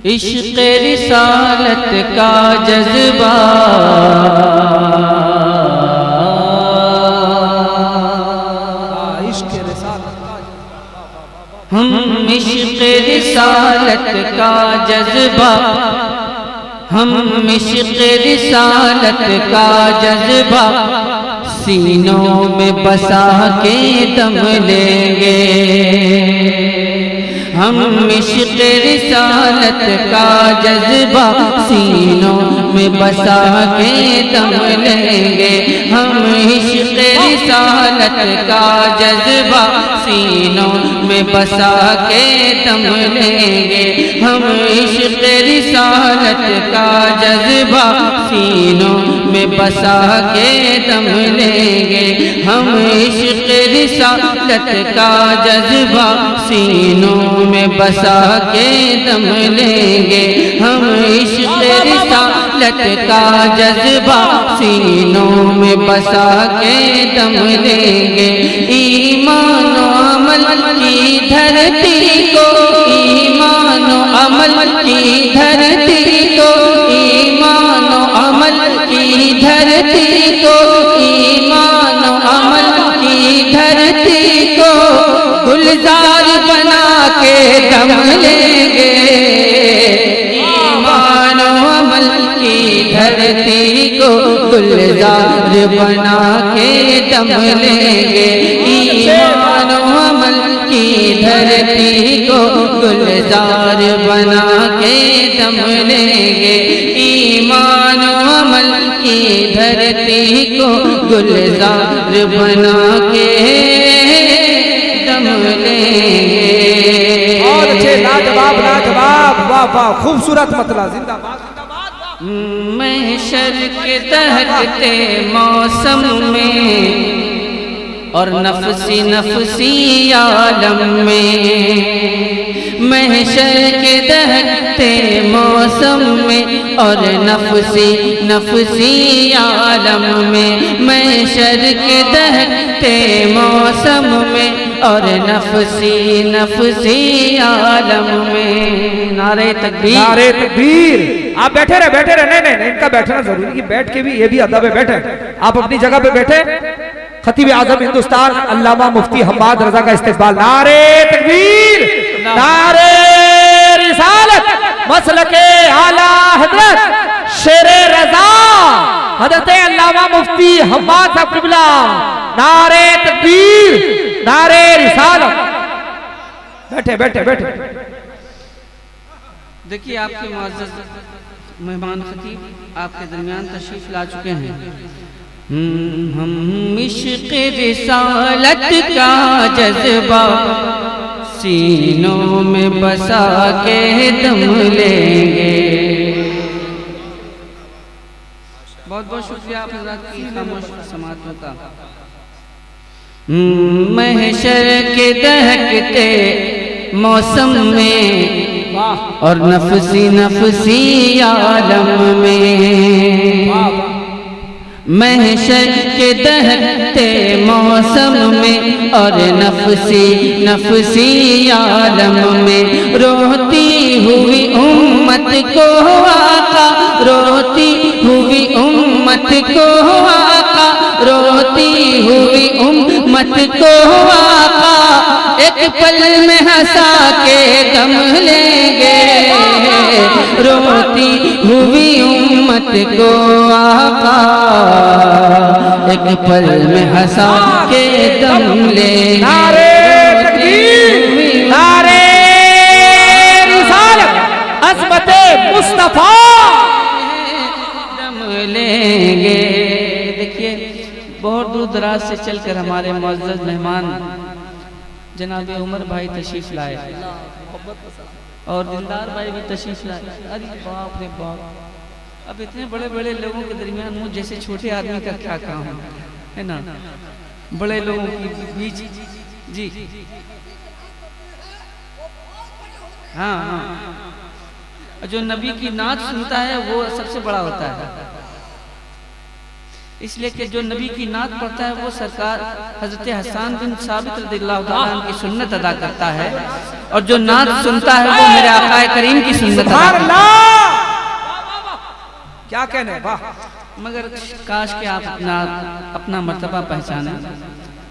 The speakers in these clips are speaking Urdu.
عشق رسالت کا جذبہ ہم عشق رسالت کا جذبہ ہم عشق رسالت کا جذبہ سینوں میں بسا کے دم لیں گے ہم عشق رسالت کا جذبہ سینوں میں بسا کے دم لیں گے ہم عشق رسالت کا جذبہ سینوں میں بسا کے دم لیں گے ہم عشق رسالت کا جذبہ سینوں میں بسا کے دم لیں گے ہم عشق رسالت کا جذبہ سینوں میں بسا کے دم لیں گے ہم عشق رسالت کا جذبہ سینوں میں بسا کے دم لیں گے ایمان و عمل کی دھرتی کو ایمان و عمل کی دھرتی کو ایمان و عمل کی دھرتی کو ایمان و عمل کی دھرتی کو گلزار بنا کے دم لیں گے ایمان و عمل کی دھرتی کو گلزار بنا کے دم لیں گے ایمان و عمل کی دھرتی کو گلزار بنا کے دم لیں گے ایمان و عمل کی دھرتی کو گلزار بنا کے دم لیں گے اور اچھے لاجواب لاجواب واہ واہ خوبصورت مطلع زندہ باد محشر کے دہکتے موسم میں اور نفسی نفسی عالم میں محشر کے دہکتے موسم میں اور نفسی نفسی عالم میں محشر کے دہکتے موسم میں اور نفسی نفسی عالم میں نعرہ تکبیر نعرہ تکبیر آپ بیٹھے رہے نہیں ان کا بیٹھنا ضروری ہے بیٹھ کے بھی یہ بھی ادب ہے بیٹھے آپ اپنی جگہ پہ بیٹھے خطیب اعظم ہندوستان علامہ مفتی حماد رضا کا استقبال نعرہ تکبیر نعرہ رسالت مسلک اعلی حضرت شیر رضا حضرت علامہ مفتی حماد صاحب قبلہ نعرہ تکبیر نعرہ رسالت بیٹھے دیکھیے آپ کے معزز مہمان خطیب آپ کے درمیان تشریف لا چکے ہیں ہم عشق رسالت کا جذبہ سینوں میں بسا کے دم لیں گے بہت بہت شکریہ آپ حضرات کی خاموش سماعتوں کا محشر کے دہکتے موسم میں اور نفسی نفسی عالم میں محشر کے دہکتے موسم میں اور نفسی نفسی عالم میں روتی ہوئی امت کو آقا روتی ہوئی امت کو آقا روتی ہوئی امت کو آقا ایک پل میں ہنسا کے دم لیں گے روتی ہوئی امت کو آقا ایک پل میں ہنسا کے دم لیں گے نعرہ تکبیر نعرہ رسالت عظمت مصطفیٰ دم لیں گے دیکھیے بہت دور دراز سے چل کر ہمارے معزز مہمان جناب عمر بھائی تشریف لائے اور دلدار بھائی بھی تشریف لائے ارے باپ رے باپ اب اتنے بڑے بڑے لوگوں کے درمیان مجھ جیسے چھوٹے آدمی کا کیا کام ہے نا بڑے لوگوں کی بیچ جی ہاں جو نبی کی نعت سنتا ہے وہ سب سے بڑا ہوتا ہے اس لیے کہ جو نبی کی نعت پڑھتا ہے وہ سرکار حضرت حسان بن ثابت رضی اللہ عنہ کی سنت ادا کرتا ہے اور جو نعت سنتا ہے وہ میرے آقا کریم کی سنت سبحان ادا کرتا ہے۔ اللہ، کیا کہنے، واہ، مگر کاش کہ آپ اپنا مرتبہ پہچانیں،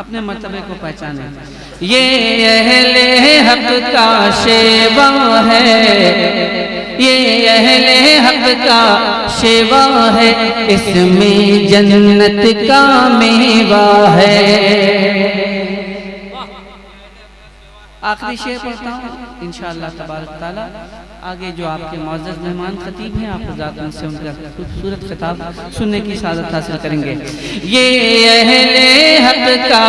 اپنے مرتبے کو پہچانیں۔ یہ اہل حق کا شیوا ہے، یہ اہل حق کا شیوا ہے، اس میں جنت کا میوہ ہے۔ آخری شعر پڑھتا ہوں انشاءاللہ تبارک تعالیٰ، آگے جو آپ کے معزز مہمان خطیب ہیں آپ حضرات ان سے ان کا خوبصورت خطاب سننے کی سعادت حاصل کریں گے۔ یہ اہل حق کا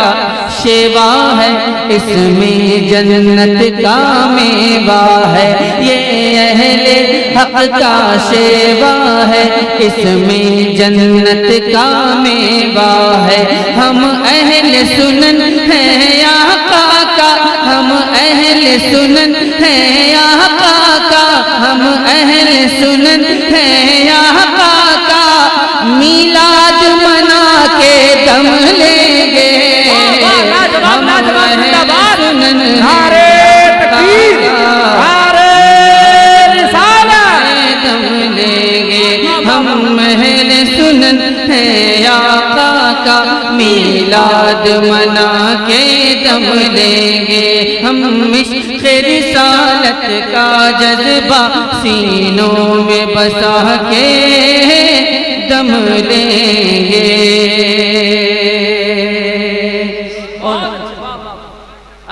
شیوا ہے، اس میں جنت کا میوہ ہے، یہ اہل حق کا شیوا ہے، اس میں جنت کا میوہ ہے۔ ہم اہل سنن ہیں آقا کا، ہم اہل سنن ہیں آقا کا، ہم اہل سنن ہیں آقا کا، میلاد منا کے دم لیں گے، ہم اہل سنن نعرہ تکبیر، نعرہ رسالت، دم لیں گے، ہم اہل سنن ہیں آقا کا، میلاد منا کے دم لیں گے، ہم عشق رسالت کا جذبہ سینوں میں بسا کے دم لیں گے۔ اور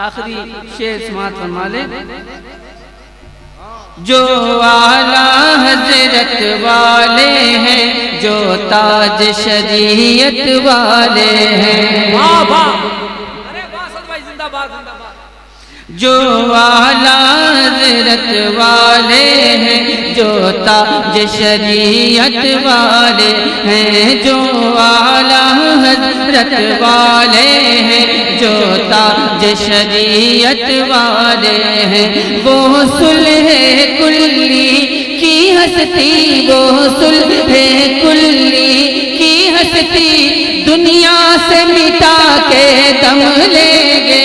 آخری شعر سماعت فرما لیں۔ جو اعلیٰ حضرت والے ہیں، جو تاج شریعت والے ہیں، واہ واہ، ارے واہ سد بھائی، زندہ باد، زندہ باد۔ جو اعلیٰ حضرت والے ہیں، جو تاج شریعت والے ہیں، جو اعلیٰ حضرت والے ہیں، جو تاج شریعت والے ہیں، وہ صلح کلی کی ہستی، وہ صلح کلی کی ہستی، دنیا سے مٹا کے دم لیں گے،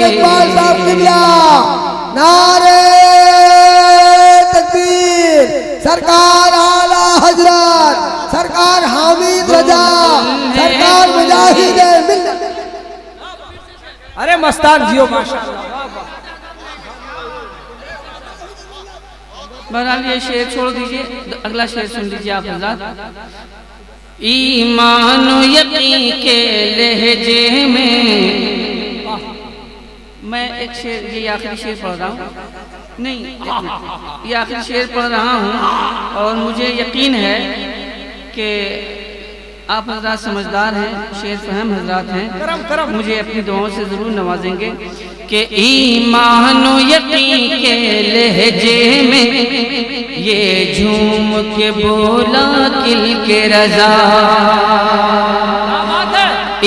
اقبال صاحب قبلہ، نعرہ تکبیر، سرکار اعلیٰ حضرت، سرکار حامد رضا، سرکار مجاہد ملت۔ ارے مستان جیو ماشاءاللہ۔ بہرحال یہ شعر چھوڑ دیجئے، اگلا شعر سن لیجئے آپ حضرات۔ ایمان و یقین کے لہجے میں ایک شعر، یہ آخری شعر پڑھ رہا ہوں، نہیں یہ آخری شعر پڑھ رہا ہوں، اور مجھے یقین ہے کہ آپ حضرات سمجھدار ہیں، شعر فہم حضرات ہیں، مجھے اپنی دعاؤں سے ضرور نوازیں گے کہ ایمان و یقین کے لہجے میں یہ جھوم کے بولا کل کے رضا،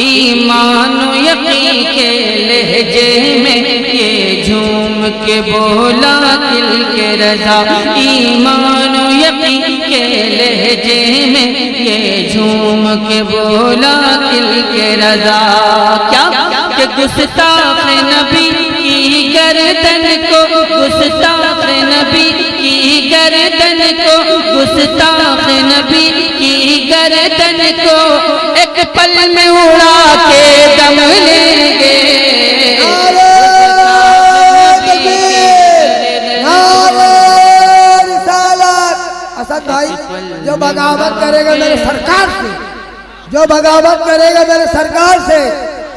ایمان و یقین کے لہجے میں یہ جھوم کے بولا کل کے رضا، ایمان و یقین کے لہجے میں یہ جھوم کے بولا کل کے رضا، کیا کہ گستاخ نبی کی گردن کو، گستاخ نبی کی گردن کو، گستاخ نبی کی گردن کو ایک پل میں اڑا کے دم لیں گے۔ اسد بھائی، جو بغاوت کرے گا میرے سرکار سے، جو بغاوت کرے گا میرے سرکار سے،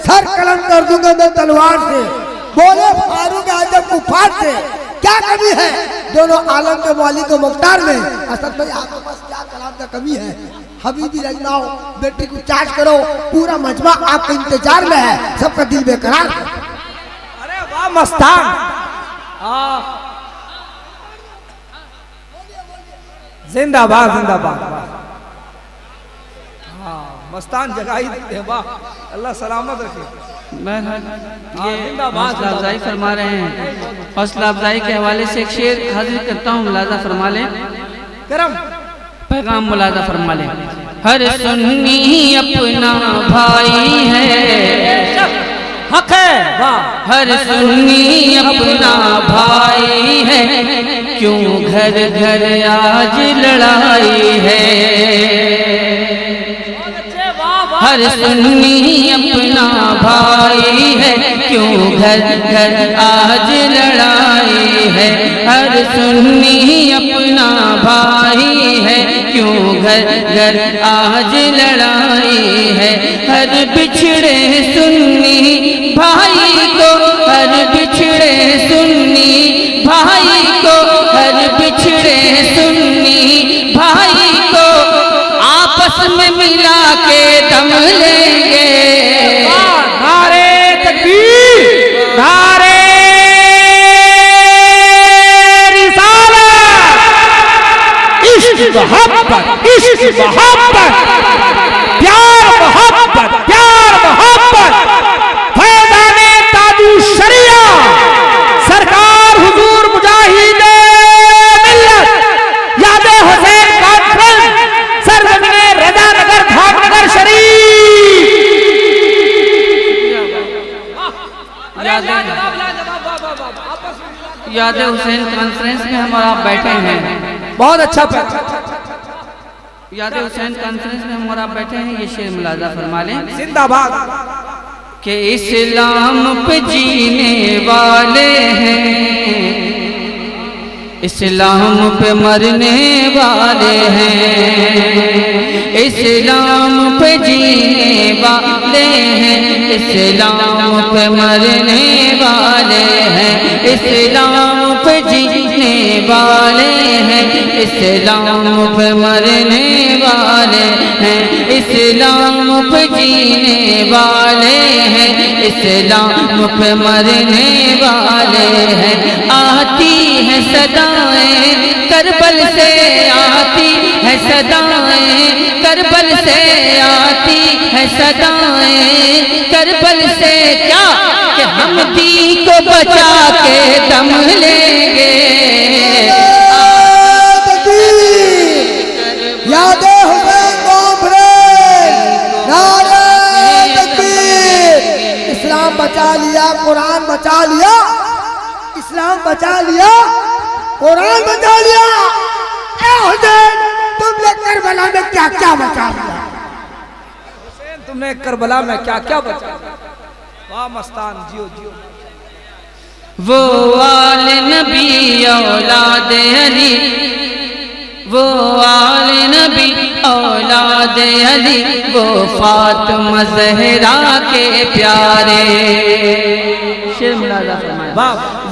سر قلم کر دوں گا میں تلوار سے، بولے فاروق اعظم کفار سے، کیا کمی ہے دونوں عالم کے مالک و مختار میں؟ اسد بھائی آپ کے پاس کیا کلام کا کمی ہے؟ حبیبی رجناؤ، بیٹی کو چارج کرو، پورا مجمع آپ کے انتظار میں ہے، سب کا دل بے قرار ہے۔ ارے واہ مستان، زندہ باد، زندہ باد، مستان جگائی دیتے ہیں، واہ اللہ سلامت رکھے۔ یہ حوصلہ افزائی فرما رہے ہیں. حوصلہ افزائی کے حوالے سے ایک شعر حاضر کرتا ہوں, ملاحظہ فرما لیں. کرم پیغام ملاحظہ فرما لیں. ہر سنی اپنا بھائی ہے, حق ہے, واہ. ہر سنی اپنا بھائی ہے, کیوں گھر گھر آج لڑائی ہے. ہر سنی اپنا بھائی ہے, کیوں گھر گھر آج لڑائی ہے. ہر سنی اپنا بھائی ہے, کیوں گھر گھر آج لڑائی ہے. ہر بچھڑے سنی بھائی کو, ہر بچھڑے سنی بھائی کو, ہر بچھڑے سنی بھائی کو آپس میں ملا کے دم لیں گے. نعرے تکبیر, نعرے رسالت, عشق محبت, عشق محبت, پیار محبت, پیار محبت. فیضان تاج الشریعہ سرکار حضور مجاہد ملت یاد حسین کانفرنس سرزمین رضا نگر دھام نگر شریف. یاد حسین کانفرنس میں ہم اور آپ بیٹھے ہیں. بہت اچھا یاد حسین کانفرنس میں ہم اور آپ بیٹھے ہیں. یہ شعر ملاحظہ فرما لیں. زندہ باد. کہ اسلام پہ جینے والے ہیں, اسلام پہ مرنے والے ہیں. اسلام پہ جینے والے ہیں, اسلام پہ مرنے والے ہیں. اسلام پہ جینے والے ہیں, اسلام پہ مرنے والے ہیں. اسلام پہ جینے والے ہیں, اسلام پہ مرنے والے ہیں. آتی ہیں صدائیں کربل سے, آتی ہے صدائیں کربل سے, آتی ہے صدائیں کربل سے. کیا کہ ہم دین کو بچا کے دم لیں گے. یاد حسین کانفرنس, نعرے تکبیر. اسلام بچا لیا, قرآن بچا لیا, اسلام بچا لیا, قرآن بچا لیا. اے حسین تم نے کربلا میں کیا کیا بچا لیا؟ حسین تم نے کربلا میں کیا کیا بچا. واہ مستان, جیو جیو. وہ آل نبی اولاد علی, وہ آل نبی اولاد علی, وہ فاطمہ زہرا کے پیارے. شعر ملاحظہ فرمائیں.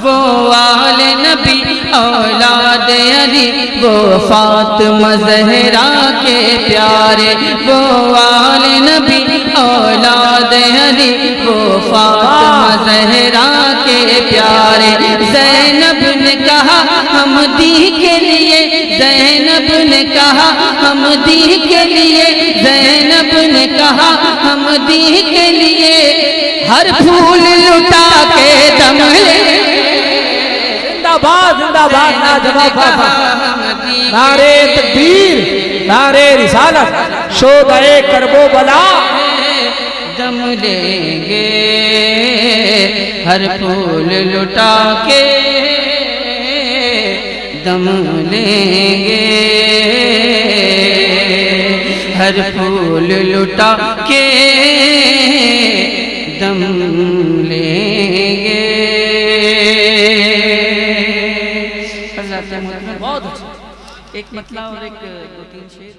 وہ آل نبی اولاد علی, وہ فاطمہ زہرا کے پیارے. وہ آل نبی اولاد علی, وہ فاطمہ زہرا کے پیارے. زینب نے کہا ہم دی کے لیے, زینب نے کہا ہم دی کے لیے, زینب نے کہا ہم دی کے لیے, ہر پھول لٹا کے دم لے. زندہ باد, زندہ باد, لاجواب. نعرے تکبیر, نعرے رسالت, شہدائے کرب و بلا دم لیں گے. ہر پھول لٹا کے دم لیں گے, ہر پھول لٹا کے دم لیں گے. بہت اچھا. ایک مطلب اور ایک دو تین شعر